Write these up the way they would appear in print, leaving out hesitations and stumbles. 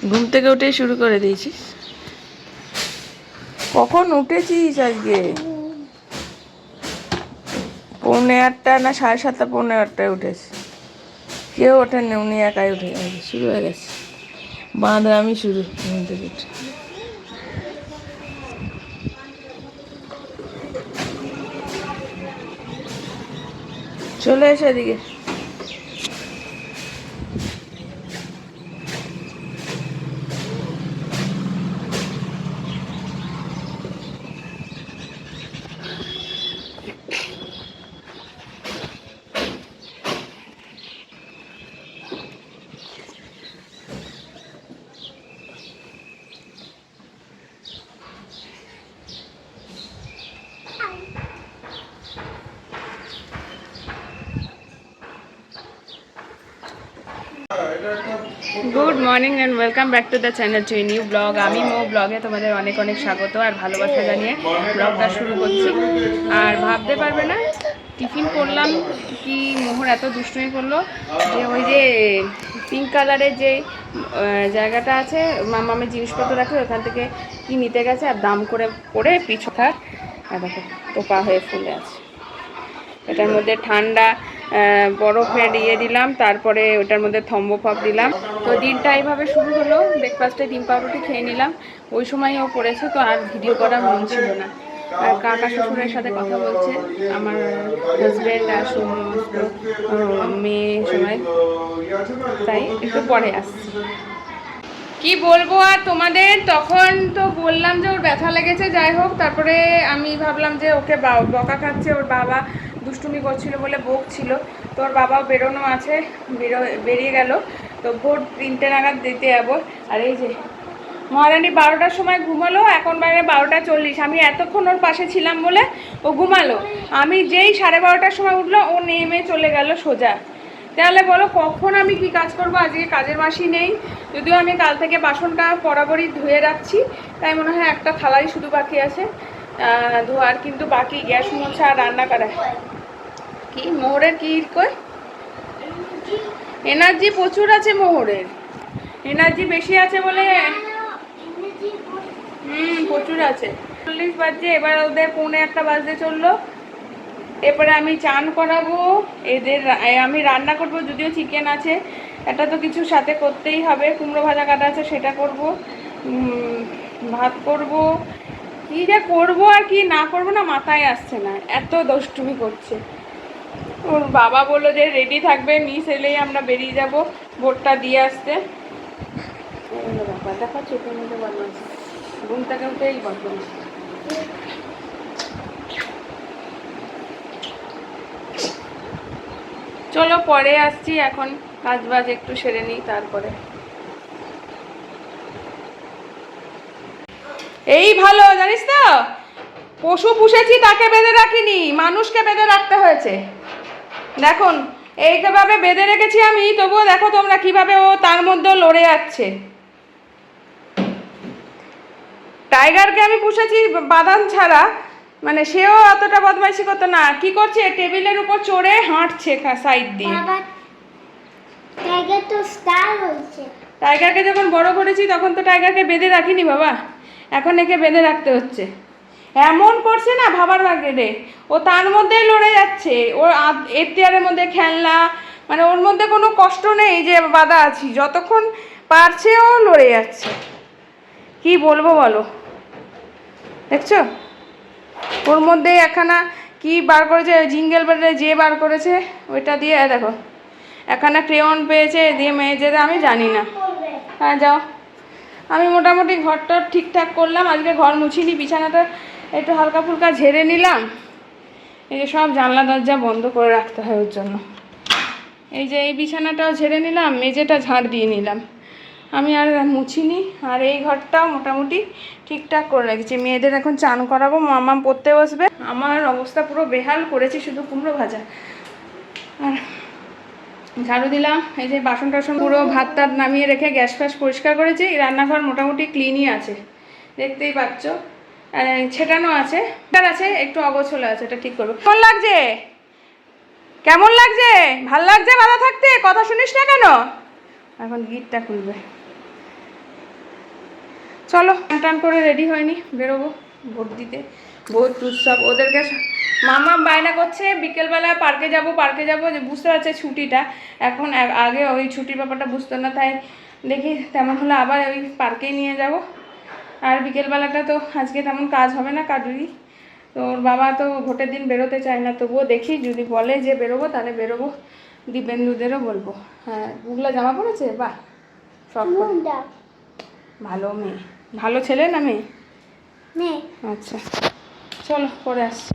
ঘুম থেকে উঠেই শুরু করে দিয়েছিস? কখন উঠেছিস আজকে? 7:45 না 7:30, 7:45 উঠেছে। কেউ ওঠেনি, উনি একাই উঠে গেছে। শুরু হয়ে গেছে বাঁদরামি শুরু ঘুম থেকে উঠে। চলে এসে এদিকে। Good morning and welcome back to the channel to new blog. আমি মো ব্লগে তোমাদের অনেক অনেক স্বাগত আর ভালোবাসা জানিয়ে ব্লগটা শুরু করছি। আর ভাবতে পারবে না টিফিন করলাম কি মোহর এত দুষ্টুমি করলো যে ওই যে পিঙ্ক কালারের যে জায়গাটা আছে মামামের জিনিসপত্র রাখে ওখান থেকে কি নিতে গেছে আর দাম করে পড়ে পিছুটা দেখো টোপা হয়ে ফুলে আছে। এটার মধ্যে ঠান্ডা বরফের দিলাম, তারপরে ওটার মধ্যে থম্বফাপ দিলাম। তো দিনটা এইভাবে শুরু হলো। ব্রেকফাস্টে ডিম পাউরুটি খেয়ে নিলাম। ওই সময় ও পড়েছে তো আর ভিডিও করার মন ছিল না। আর কাকা শ্বশুরের সাথে কথা বলছে আমার হাজব্যান্ড আর সমস্ত মেয়ে সবাই, তাই একটু পরে আসছি। কি বলবো আর তোমাদের, তখন তো বললাম যে ওর ব্যথা লেগেছে, যাই হোক। তারপরে আমি ভাবলাম যে ওকে বকা খাচ্ছে, ওর বাবা দুষ্টুমি করছিল বলে বকছিল। তো ওর বাবাও বেরোনো আছে, বেরিয়ে গেল। তো ভোর 3টে নাগাদ দিতে যাবো। আর এই যে মহারানী 12টার সময় ঘুমালো, এখন বাইরে 12টা 40। আমি এতক্ষণ ওর পাশে ছিলাম বলে ও ঘুমালো। আমি যেই 12:30টার সময় উঠলো ও নেমে চলে গেল সোজা। তাহলে বলো কখন আমি কি কাজ করব? আজকে কাজের মাসি নেই, যদিও আমি কাল থেকে বাসনটা বরাবরই ধুয়ে রাখছি। তাই মনে হয় একটা থালাই শুধু বাকি আছে ধোয়ার, কিন্তু বাকি গ্যাস মোছা আর রান্না করা। কি মোহরের কি কই এনার্জি প্রচুর আছে, মোহরের এনার্জি বেশি আছে বলে। প্রচুর আছে। 40 বাজছে, এবার ওদের 1:45 বাজতে চললো। এরপরে আমি চান করাবো এদের, আমি রান্না করব, যদিও চিকেন আছে, এটা তো কিছু সাথে করতেই হবে। কুমড়ো ভাজা কাটা আছে, সেটা করব। ভাত করব, কি যে করবো আর কি না করবো না মাথায় আসছে না, এত দুষ্টুমি করছে। ওর বাবা বললো যে রেডি থাকবে, মিস এলেই আমরা বেরিয়ে যাব ভোটটা দিয়ে আসতে। ব্যাপার দেখা চোখের মধ্যে বদমাইশ, ঘুম থেকে উঠেই বদমাইশ। চলো পরে আসছি, এখন কাজ বাজ একটু সেরে নিই তারপরে। এই ভালো জানিস তো, পশু পুষেছি তাকে বেঁধে রাখিনি, মানুষকে বেঁধে রাখতে হয়েছে। দেখুন এইভাবে বেঁধে রেখেছি আমি, তবুও দেখো তোমরা কিভাবে ও তার মধ্যেও লড়ে যাচ্ছে। টাইগারকে আমি পুষেছি বাঁধন ছাড়া, মানে সেও অতটা বদমাইশি করতো না। কি করছে, টেবিলের উপর চড়ে হাঁটছে সাইড দিয়ে। টাইগার তো স্টার হয়েছে। টাইগারকে যখন বড় করেছি তখন তো টাইগারকে বেঁধে রাখিনি বাবা, এখন একে বেঁধে রাখতে হচ্ছে। এমন করছে না ভাবার বাগেরে, ও তার মধ্যেই লড়ে যাচ্ছে। ওর এখতিয়ারের মধ্যে খেলনা, মানে ওর মধ্যে কোনো কষ্ট নেই যে বাধা আছি, যতক্ষণ পারছে ও লড়ে যাচ্ছে। কি বলবো বলো, দেখছো ওর মধ্যে একখানা কি বার করেছে, জিঙ্গেল বেলে যে বার করেছে ওইটা দিয়ে। দেখো একখানা ক্রেয়ন পেয়েছে, দিয়ে মেয়েছে আমি জানি না। হ্যাঁ যাও, আমি মোটামুটি ঘরটা ঠিকঠাক করলাম। আজকে ঘর মুছিনি, বিছানাটা একটু হালকা ফুলকা ঝেড়ে নিলাম। এই যে সব জানলা দরজা বন্ধ করে রাখতে হয় ওর জন্য। এই যে এই বিছানাটাও ঝেড়ে নিলাম, মেঝেটা ঝাড় দিয়ে নিলাম। আমি আর মুছিনি। আর এই ঘরটাও মোটামুটি ঠিকঠাক করে রেখেছি। মেয়েদের এখন চান করাবো, মামা পড়তে বসবে। আমার অবস্থা পুরো বেহাল করেছি, শুধু কুমড়ো ভাজা আর ঝাড়ু দিলাম। এই যে বাসন টাসন পুরো ভাত টাত নামিয়ে রেখে গ্যাস ফ্যাস পরিষ্কার করেছি। রান্নাঘর মোটামুটি ক্লিনই আছে, দেখতেই পাচ্ছ। ছেটানো আছে, আছে একটু অগোছলো আছে, এটা ঠিক করবো। কেমন লাগছে, কেমন লাগছে? ভাল লাগছে বাধা থাকতে? কথা শুনিস না কেন? এখন গিটটা খুলবে। চলো টান করে রেডি হয়নি, বেরোবো ভোট দিতে। ভোট উৎসব ওদেরকে মামা বায়না করছে বিকেলবেলা পার্কে যাব যে বুঝতে পারছে ছুটিটা এখন, আগে ওই ছুটির ব্যাপারটা বুঝতো না, তাই দেখি তেমন হলে আবার ওই পার্কেই নিয়ে যাব। আর বিকেলবেলাটা তো আজকে তেমন কাজ হবে না কাজুরি, তো ওর বাবা তো ভোটের দিন বেরোতে চায় না, তবুও দেখি যদি বলে যে বেরোবো তাহলে বেরোবো। দিবেন্দুদেরও বলবো। হ্যাঁ ওগুলো জামা পড়েছে, বাহ সব ভালো মেয়ে, ভালো ছেলে না মেয়ে? মেয়ে। আচ্ছা চলো পরে আসছি।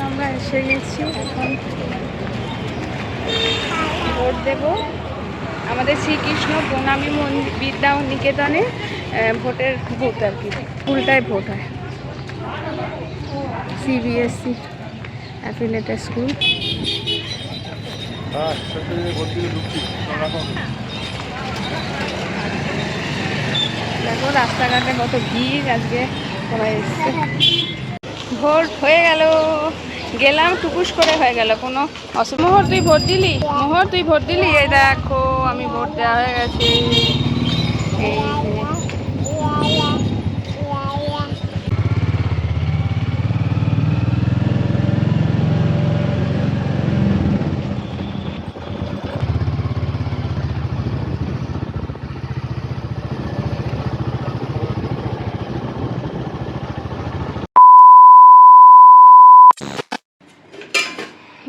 আমরা এসে গেছি, এখন ভোট দেব আমাদের শ্রীকৃষ্ণ প্রণামী বিদ্যা নিকেতনে। ভোটের ভোট আর কি, ফুলটাই ভোট হয়। CBSE affiliated school. দেখো রাস্তাঘাটে কত ভিড়, আজকে সবাই এসছে। ভোট হয়ে গেল, গেলাম টুকুস করে হয়ে গেল, কোনো অসুবিধা। মোহর তুই ভোট দিলি? মোহর তুই ভোট দিলি? এই দেখো আমি ভোট দেওয়া হয়ে গেছে। এই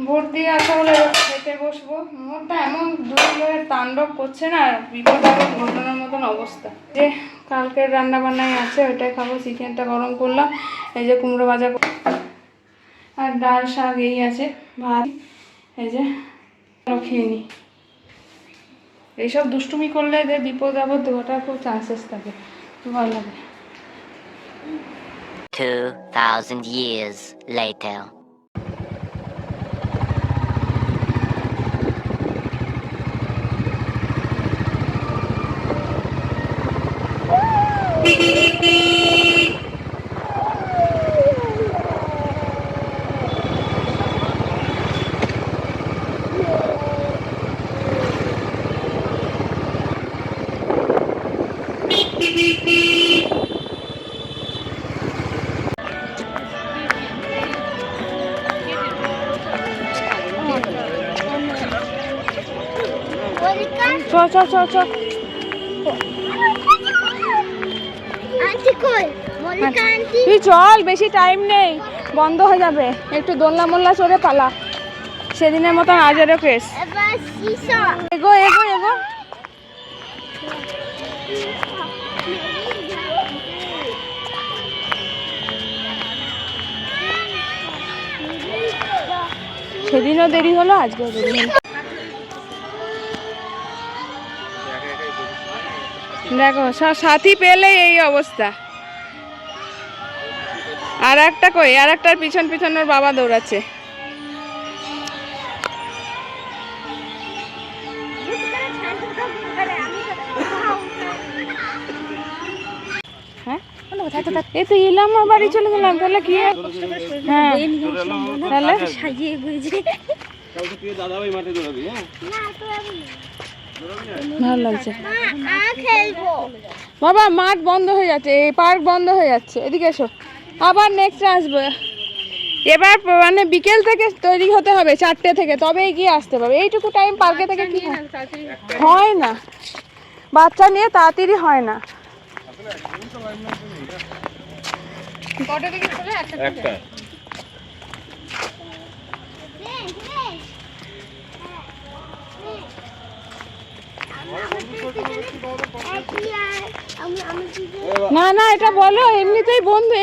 ভোট দিয়ে আসা হলে খেতে বসবো। মোরটা এমন দুর্যোগের তাণ্ডব করছে না, বিপদ আপদ ঘটনার মতন অবস্থা। যে কালকের রান্না বান্নাই আছে ওইটাই খাবো। চিকেনটা গরম করলাম, এই যে কুমড়ো ভাজা আর ডাল শাক এই আছে, ভাত এই যে খেয়ে নিই। এইসব দুষ্টুমি করলে এদের বিপদ আপদ ঘটার খুব চান্সেস থাকে, ভয় লাগে। 2000 years later. তুই চল, বেশি টাইম নেই, বন্ধ হয়ে যাবে। একটু দোলনা মোল্লা চড়ে পালা, সেদিনের মতন আজেরও কেস। এগো এগো এগো। সেদিনও দেরি হলো, আজকেও দেরি হলো। দেখো সব সাথী পেলে এই অবস্থা। আর একটা কই, আর একটার পিছন পিছন ওর বাবা দৌড়াচ্ছে। হ্যাঁ এই তো এলাম, আমার বাড়ি চলে গেলাম, তাহলে কি? হ্যাঁ তাহলে সাজিয়ে গুজিয়ে ভালো লাগছে। বাবা মাঠ বন্ধ হয়ে যাচ্ছে, এই পার্ক বন্ধ হয়ে যাচ্ছে, এদিকে এসো, আবার নেক্সট আসবে। এবার মানে বিকেল থেকে তৈরি হতে হবে 4টে থেকে, তবেই গিয়ে আসতে পারবে। এইটুকু টাইম পার্কে থেকে কি হয় না, বাচ্চা নিয়ে তাড়াতাড়ি হয় না। কটা থেকে খোলে? একটা। না না এটা বলো, এমনিতেই বন্ধু,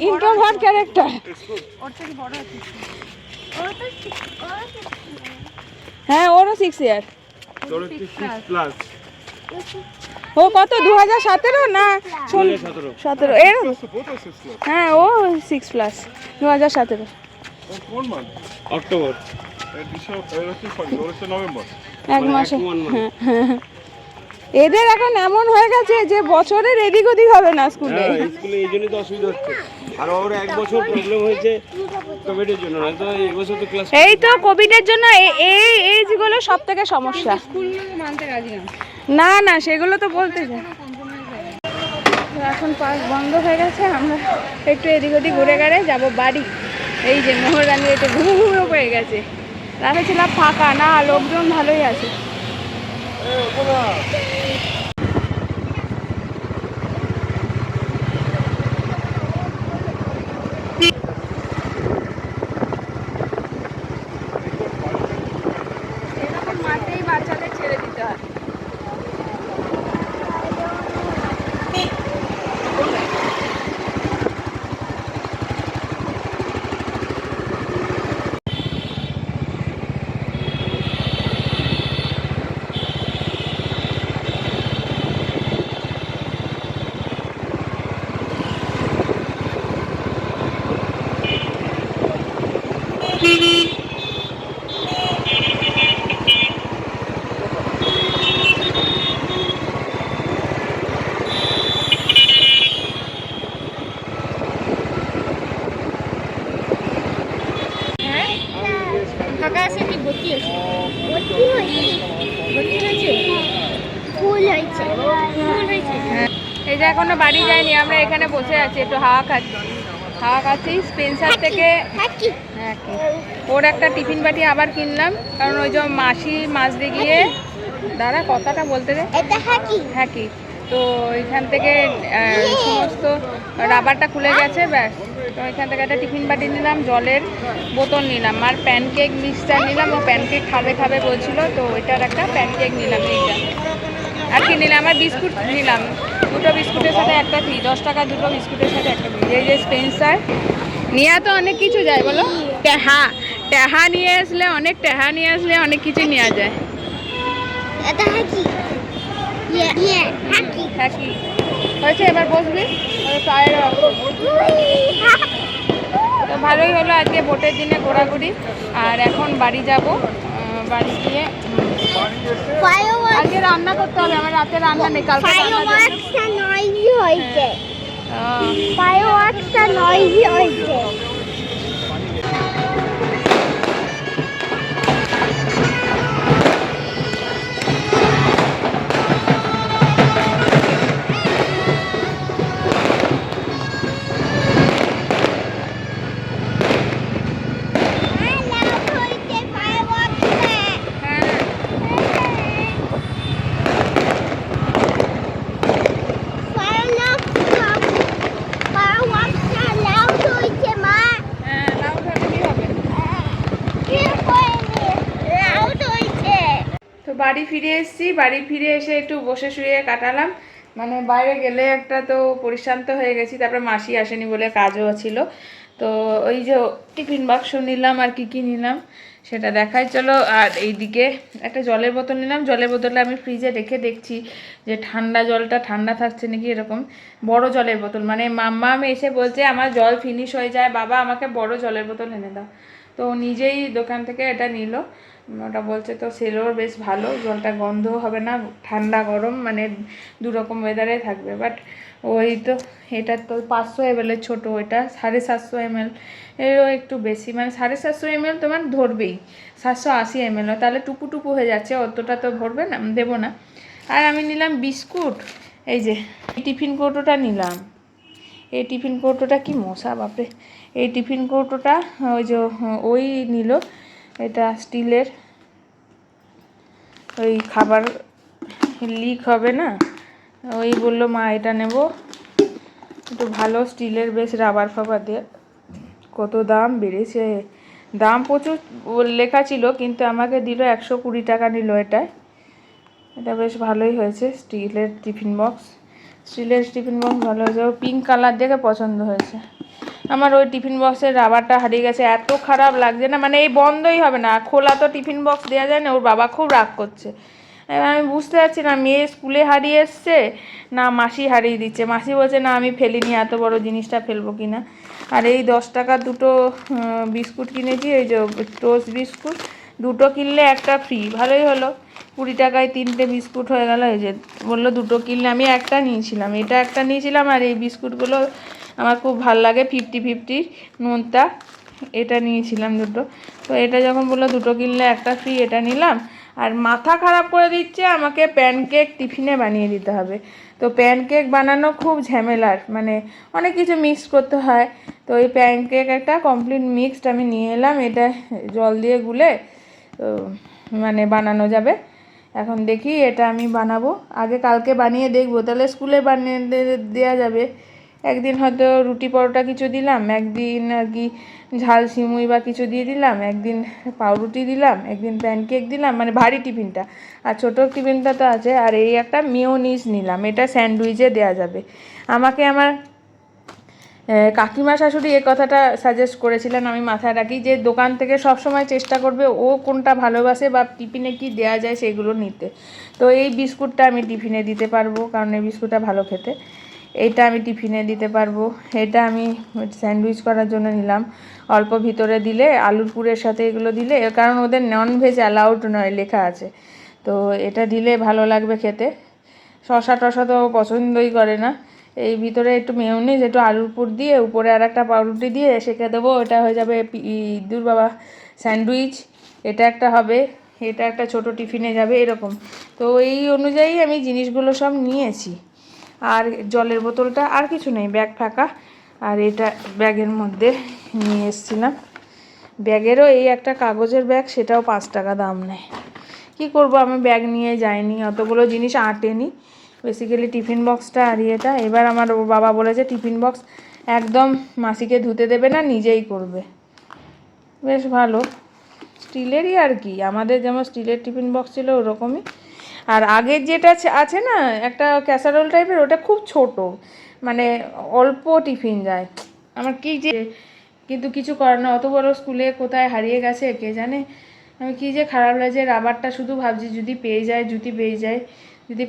ইন্ট্রোভার্ট ক্যারেক্টার। হ্যাঁ ওরও 6 ইয়ার। ও কত 2017 না 17 এর? হ্যাঁ ও 6+, 2017। অক্টোবর, নভেম্বর, 1 মাসে। হ্যাঁ। এদের এখন এমন হয়ে গেছে যে বছরের এদিক ওদিক হবে না স্কুলে। স্কুলে এই জন্যই তো অসুবিধা হচ্ছে। আর ওর 1 বছর প্রবলেম হয়েছে কোভিডের জন্য, না তো এই বছর তো ক্লাস। এই তো কোভিডের জন্য এই এইগুলো সব থেকে সমস্যা। স্কুল মানতে রাজি না, না সেগুলো তো বলতে চাই। এখন পার্ক বন্ধ হয়ে গেছে, আমরা একটু এদিক ওদিক ঘুরে গেড়ে যাবো বাড়ি। এই যে মোহরানি একটু ঘুরু পেয়ে গেছে, ভেবেছিলাম ফাঁকা, না লোকজন ভালোই আছে। এরকম মাঠেই বাচ্চাদের ছেড়ে দিতে হয়। ফাঁকা আছে কি ভর্তি আছে? এই যে এখনো বাড়ি যায়নি, আমরা এখানে বসে আছি, একটু হাওয়া খাচ্ছি। স্পেন্সার থেকে ওর একটা টিফিন বাটি আবার কিনলাম, কারণ ওই যে মাসি মাছ দিয়ে গিয়ে দাঁড়া কথাটা বলতে দে। হ্যাঁ কি তো ওইখান থেকে সমস্ত রাবারটা খুলে গেছে, ব্যাস। তো ওইখান থেকে একটা টিফিন বাটি নিলাম, জলের বোতল নিলাম, আর প্যানকেক মিক্সচার নিলাম। ও প্যানকেক খাবে বলছিল, তো ওইটার একটা প্যানকেক নিলাম। এইটা আর কি নিলাম, আমার বিস্কুট নিলাম, 2টো বিস্কুটের সাথে একটা ফ্রি, 10 টাকা 2টো বিস্কুটের সাথে একটা ফ্রি। এই যে স্পেন্সার নিয়ে তো অনেক কিছু যায় বলো, টেহা নিয়ে আসলে অনেক কিছু নেওয়া যায়। হ্যাঁ কি হয়েছে, এবার বসবি। তো ভালোই হলো আজকে ভোটের দিনে ঘোরাঘুরি। আর এখন বাড়ি যাব, বাড়ি গিয়ে আজকে রান্না করতে হবে, আমার রাতে রান্না নেই, কালকে বাড়ি ফিরে এসেছি। বাড়ি ফিরে এসে একটু বসে শুয়ে কাটালাম, মানে বাইরে গেলে একটা তো পরিশ্রান্ত হয়ে গেছি, তারপরে মাসি আসেনি বলে কাজও ছিল। তো ওই যে টিফিন বাক্স নিলাম, আর কি নিলাম সেটা দেখাই চলো। আর এইদিকে একটা জলের বোতল নিলাম, জলের বোতলটা আমি ফ্রিজে রেখে দেখছি যে জলটা ঠান্ডা থাকছে নাকি। এরকম বড় জলের বোতল, মানে মাম্মা আমি এসে বলছে আমার জল ফিনিশ হয়ে যায়, বাবা আমাকে বড় জলের বোতল এনে দাও। তো নিজেই দোকান থেকে এটা নিল, ওটা বলছে তো সেলোর বেশ ভালো, জলটা গন্ধও হবে না, ঠান্ডা গরম মানে দুরকম ওয়েদারে থাকবে। বাট ওই তো এটা তো 500 ml ছোটো, এটা 750 ml এরও একটু বেশি, মানে 750 ml তোমার ধরবেই, 780 ml, তাহলে টুপু হয়ে যাচ্ছে, অতটা তো ভরবে না, দেবো না। আর আমি নিলাম বিস্কুট, এই যে এই টিফিন কৌটোটা নিলাম, এই টিফিন কৌটোটা কি মশা বাপরে। এই টিফিন কৌটোটা ওই যে ওই নিল, এটা স্টিলের, ওই খাবার লিক হবে না, ওই বললো মা এটা নেব, একটু ভালো স্টিলের, বেশ রাবার ফাবার দিয়ে। কত দাম বেড়েছে, দাম প্রচুর লেখা ছিল, কিন্তু আমাকে দিল 120 টাকা নিল এটায়। এটা বেশ ভালোই হয়েছে, স্টিলের টিফিন বক্স। স্টিলের টিফিন বক্স ভালো হয়েছে, ও পিঙ্ক কালার দেখে পছন্দ হয়েছে। আমার ওই টিফিন বক্সের রাবারটা হারিয়ে গেছে, এত খারাপ লাগছে না, মানে এই বন্ধই হবে না, খোলা তো টিফিন বক্স দেওয়া যায় না। ওর বাবা খুব রাগ করছে। এবার আমি বুঝতে পারছি না মেয়ে স্কুলে হারিয়ে এসছে না মাসি হারিয়ে দিচ্ছে। মাসি বলছে না আমি ফেলিনি, এত বড় জিনিসটা ফেলবো কি না। আর এই 10 টাকার দুটো বিস্কুট কিনেছি, এই যে টোস্ট বিস্কুট, দুটো কিনলে একটা ফ্রি, ভালোই হলো। 20 টাকায় 3টে বিস্কুট হয়ে গেল। এই যে বললো দুটো কিনলে, আমি একটা নিয়েছিলাম, এটা একটা নিয়েছিলাম, আর এই বিস্কুটগুলো আমার খুব ভাল লাগে, 50-50 নোনতা, এটা নিয়েছিলাম দুটো। তো এটা যখন বললো দুটো কিনলে একটা ফ্রি, এটা নিলাম। আর মাথা খারাপ করে দিচ্ছে, আমাকে প্যানকেক টিফিনে বানিয়ে দিতে হবে। তো প্যানকেক বানানো খুব ঝামেলার, মানে অনেক কিছু মিক্স করতে হয়। তো এই প্যানকেক একটা কমপ্লিট মিক্সড আমি নিয়ে এলাম, এটা জল দিয়ে গুলে মানে বানানো যাবে। এখন দেখি এটা আমি বানাবো, আগে কালকে বানিয়ে দেখবো, তাহলে স্কুলে বানিয়ে দেওয়া যাবে। একদিন হয়তো রুটি পরোটা কিছু দিলাম, একদিন আর কি ঝাল সিমুই বা কিছু দিয়ে দিলাম, একদিন পাউরুটি দিলাম, একদিন প্যানকেক দিলাম, মানে ভারী টিফিনটা। আর ছোটো টিফিনটা তো আছে। আর এই একটা মেয়োনিজ নিলাম, এটা স্যান্ডউইচে দেওয়া যাবে। আমাকে আমার কাকিমা শাশুড়ি এ কথাটা সাজেস্ট করেছিলেন, আমি মাথায় রাখি, যে দোকান থেকে সব সময় চেষ্টা করবে ও কোনটা ভালোবাসে বা টিফিনে কি দেওয়া যায় সেগুলো নিতে। তো এই বিস্কুটটা আমি টিফিনে দিতে পারবো, কারণ এই বিস্কুটটা ভালো খেতে। এইটা আমি টিফিনে দিতে পারবো। এটা আমি স্যান্ডউইচ করার জন্য নিলাম, অল্প ভিতরে দিলে আলুর পুরের সাথে এগুলো দিলে, কারণ ওদের ননভেজ অ্যালাউড নয় লেখা আছে। তো এটা দিলে ভালো লাগবে খেতে। শসা টসা তো পছন্দই করে না। এই ভিতরে একটু মেয়োনিজ, একটু আলুর পুর দিয়ে উপরে আর একটা পাউরুটি দিয়ে সেঁকে দেবো, এটা হয়ে যাবে ইঁদুর বাবা স্যান্ডউইচ। এটা একটা হবে, এটা একটা ছোট টিফিনে যাবে এরকম। তো এই অনুযায়ী আমি জিনিসগুলো সব নিয়েছি। আর জলের বোতলটা আর কিছু নেই, ব্যাগ ফাঁকা। আর এটা ব্যাগের মধ্যে নিয়ে এসেছিলাম। ব্যাগেরও এই একটা কাগজের ব্যাগ, সেটাও 5 টাকা দাম নেয়। কি করব, আমি ব্যাগ নিয়ে যাইনি, অতগুলো জিনিস আঁটেনি, বেসিক্যালি টিফিন বক্সটা আর এটা। এবার আমার বাবা বলেছে টিফিন বক্স একদম মাসিকে ধুতে দেবে না, নিজেই করবে। বেশ ভালো, স্টিলেরই আর কি, আমাদের যেমন স্টিলের টিফিন বক্স ছিল ওরকমই। আর আগের যেটা আছে না একটা ক্যাসারোল টাইপের, ওটা খুব ছোট, মানে অল্প টিফিন যায়। আমার কি যে, কিন্তু কিছু করার না, অত বড় স্কুলে কোথায় হারিয়ে গেছে কে জানে। আমি কি যে খারাপ লাগছে, রাবারটা শুধু ভাবছি যদি পেয়ে যায়, যদি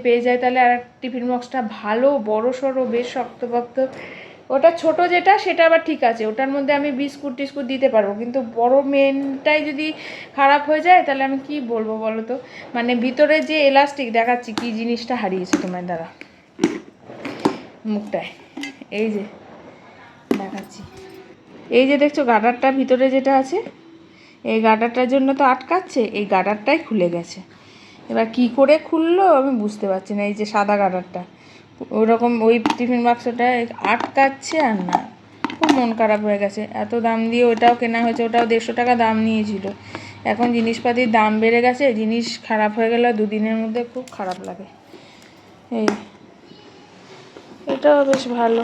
পেয়ে যায় তাহলে আর টিফিন বক্সটা ভালো বড় সড়ো বেশ শক্তপোক্ত। ওটা ছোট যেটা সেটা আবার ঠিক আছে, ওটার মধ্যে আমি বিস্কুট টিস্কুট দিতে পারবো, কিন্তু বড় মেনটাই যদি খারাপ হয়ে যায় তাহলে আমি কি বলবো বলো তো। মানে ভিতরে যে এলাস্টিক, দেখাচ্ছি কি জিনিসটা হারিয়েছে তোমার দ্বারা মুখটায়, এই যে দেখাচ্ছি, এই যে দেখছো গার্ডারটা ভিতরে যেটা আছে, এই গার্ডারটার জন্য তো আটকাচ্ছে, এই গার্ডারটাই খুলে গেছে। এবার কি করে খুললো আমি বুঝতে পারছি না। এই যে সাদা গার্ডারটা, ওরকম ওই টিফিন বাক্সটা আটকাচ্ছে, আর না, খুব মন খারাপ হয়ে গেছে। এত দাম দিয়ে ওটাও কেনা হয়েছে, ওটাও 150 টাকা দাম নিয়েছিল। এখন জিনিসপাতির দাম বেড়ে গেছে, জিনিস খারাপ হয়ে গেলে 2 দিনের মধ্যে খুব খারাপ লাগে। এই এটাও বেশ ভালো,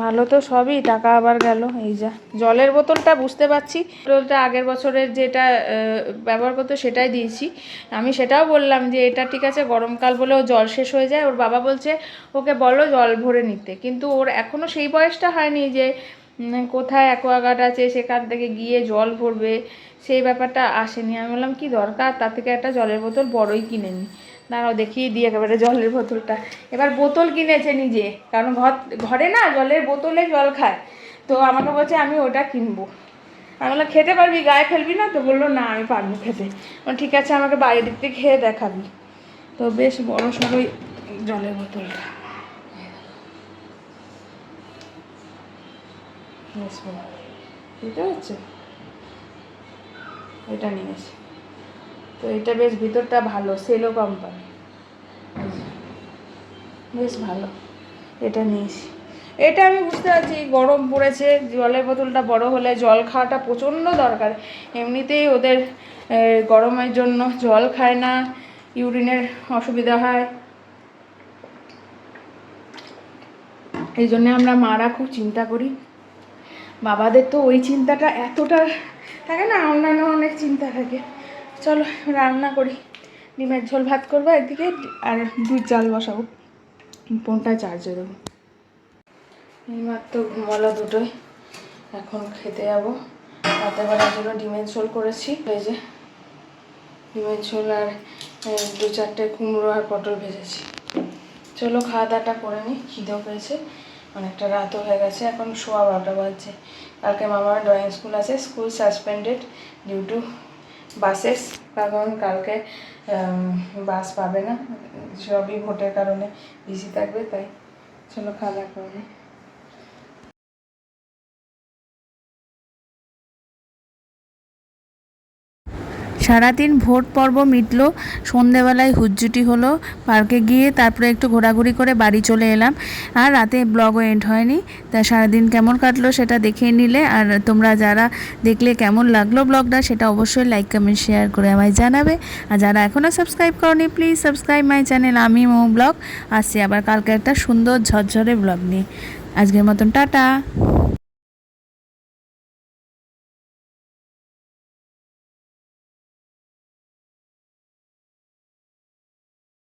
ভালো তো সবই, টাকা আবার গেল। এই যা জলের বোতলটা বুঝতে পারছি, বোতলটা আগের বছরের যেটা ব্যবহার করতো সেটাই দিয়েছি। আমি সেটাও বললাম যে এটা ঠিক আছে, গরমকাল বলেও জল শেষ হয়ে যায়। ওর বাবা বলছে ওকে বলো জল ভরে নিতে, কিন্তু ওর এখনও সেই বয়সটা হয়নি যে কোথায় অ্যাকোয়াগার্ড আছে সেখান থেকে গিয়ে জল ভরবে, সেই ব্যাপারটা আসেনি। আমি বললাম কি দরকার, তার থেকে একটা জলের বোতল বড়ই কিনে নিই। দাঁড়াও দেখিয়ে দিই একেবারে জলের বোতলটা। এবার বোতল কিনেছে নিজে, কারণ ঘরে না জলের বোতলে জল খায়। তো আমাকে বলছে আমি ওটা কিনবো। আমি বললাম খেতে পারবি, গায়ে ফেলবি না তো? বললো না আমি পারবো খেতে। ঠিক আছে আমাকে বাইরে দিক থেকে খেয়ে দেখাবি। তো বেশ বড় সড়োই জলের বোতলটা, বেশ বড়, বুঝতে পারছো? এটা নিয়েছি। তো এটা বেশ ভিতরটা ভালো, সেলো কোম্পানি। বেশ ভালো, এটা নিয়েছি। এটা আমি বুঝতে পারছি গরম পড়েছে, জলের বোতলটা বড় হলে জল খাওয়াটা প্রচণ্ড দরকার। এমনিতেই ওদের গরমের জন্য জল খায় না, ইউরিনের অসুবিধা হয়, এই জন্যে আমরা মারা খুব চিন্তা করি। বাবাদের তো ওই চিন্তাটা এতটা থাকে না, অন্যান্য অনেক চিন্তা থাকে। চলো রান্না করি, ডিমের ঝোল ভাত করবো একদিকে, আর দুধ জাল বসাবো, ফোনটা চার্জে দেবো। এইমাত্র ঘুমালো দুটোই, এখন খেতে যাবো। রাতে বেলার জন্য ডিমের ঝোল করেছি, এই যে ডিমের ঝোল, আর 2-4টে কুমড়ো আর পটল ভেজেছি। চলো খাওয়া দাওয়াটা করে নিই, খিদেও পেয়েছে, অনেকটা রাতও হয়ে গেছে, এখন 12:15 বাজছে। কালকে মামার ড্রয়িং স্কুল আছে, school suspended due to buses, কারণ কালকে বাস পাবে না, সবই ভোটের কারণে বিজি থাকবে, তাই। চলো খাওয়া দাওয়া করে নিই। সারাদিন ভোট পর্ব মিটলো, সন্ধেবেলায় হুজ্জুটি হলো, পার্কে গিয়ে তারপরে একটু ঘোরাঘুরি করে বাড়ি চলে এলাম। আর রাতে ব্লগও এন্ড হয়নি, তা সারাদিন কেমন কাটলো সেটা দেখে নিলে। আর তোমরা যারা দেখলে কেমন লাগলো ব্লগটা, সেটা অবশ্যই লাইক কমেন্ট শেয়ার করে আমায় জানাবে। আর যারা এখনও সাবস্ক্রাইব করনি, প্লিজ সাবস্ক্রাইব মাই চ্যানেল আমি মো ব্লগ। আসছি আবার কালকে একটা সুন্দর ঝরঝরে ব্লগ নিয়ে। আজকের মতন টাটা।